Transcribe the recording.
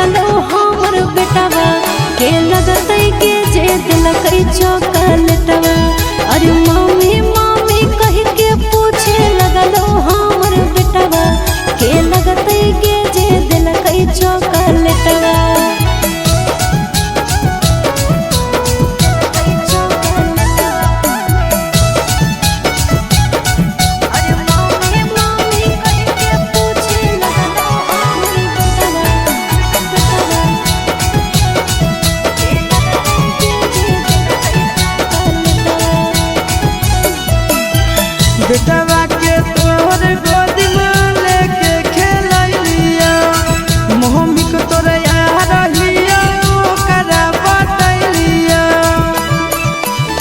लगलो हमर बेटवा के लगतै के जे दिलकै चॉकलेटवा। अरे मम्मी मम्मी कह के पूछे लगलो हमर बेटवा के लगतै के जे दिलकै चॉकलेटवा। बेटा